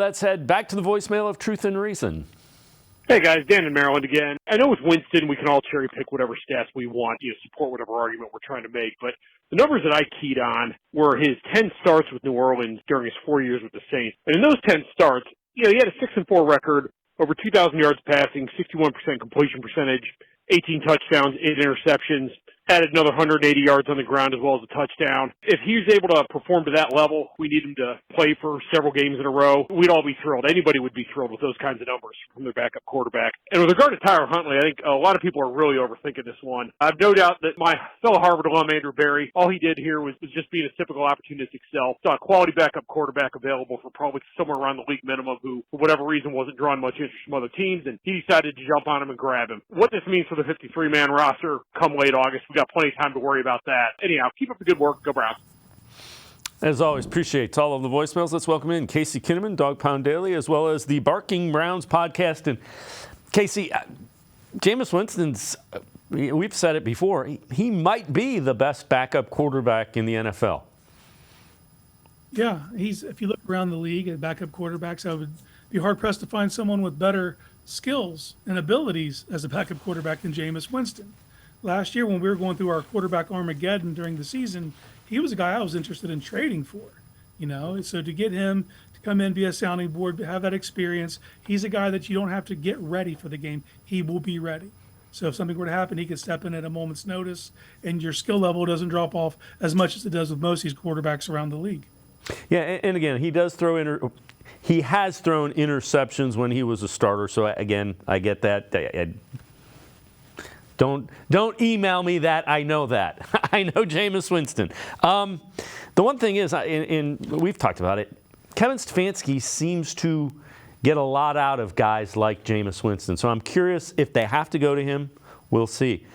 Let's head back to the voicemail of Truth and Reason. Hey guys, Dan in Maryland again. I know with Winston we can all cherry pick whatever stats we want, support whatever argument we're trying to make, but the numbers that I keyed on were his 10 starts with New Orleans during his 4 years with the Saints. And in those 10 starts, he had a 6-4 record, over 2,000 yards passing, 61% completion percentage, 18 touchdowns, 8 interceptions, added another 180 yards on the ground as well as a touchdown. If he's able to perform to that level, we need him to play for several games in a row. We'd all be thrilled. Anybody would be thrilled with those kinds of numbers from their backup quarterback. And with regard to Tyler Huntley, I think a lot of people are really overthinking this one. I have no doubt that my fellow Harvard alum, Andrew Berry, all he did here was just being a typical opportunistic self. Saw a quality backup quarterback available for probably somewhere around the league minimum who, for whatever reason, wasn't drawing much interest from other teams, and he decided to jump on him and grab him. What this means for the 53-man roster come late August, we've got plenty of time to worry about that. Anyhow, keep up the good work. Go Browns. As always, appreciate all of the voicemails. Let's welcome in Casey Kinnaman, Dog Pound Daily, as well as the Barking Browns podcast. And Casey, Jameis Winston's, we've said it before, he might be the best backup quarterback in the NFL. Yeah, if you look around the league at backup quarterbacks, I would be hard-pressed to find someone with better skills and abilities as a backup quarterback than Jameis Winston. Last year when we were going through our quarterback Armageddon during the season, he was a guy I was interested in trading for, So to get him to come in, be a sounding board, have that experience, he's a guy that you don't have to get ready for the game. He will be ready. So if something were to happen, he could step in at a moment's notice, and your skill level doesn't drop off as much as it does with most of these quarterbacks around the league. Yeah, and again, he has thrown interceptions when he was a starter. So again, I get that. Don't email me that. I know that. I know Jameis Winston. The one thing is, we've talked about it, Kevin Stefanski seems to get a lot out of guys like Jameis Winston. So I'm curious if they have to go to him. We'll see.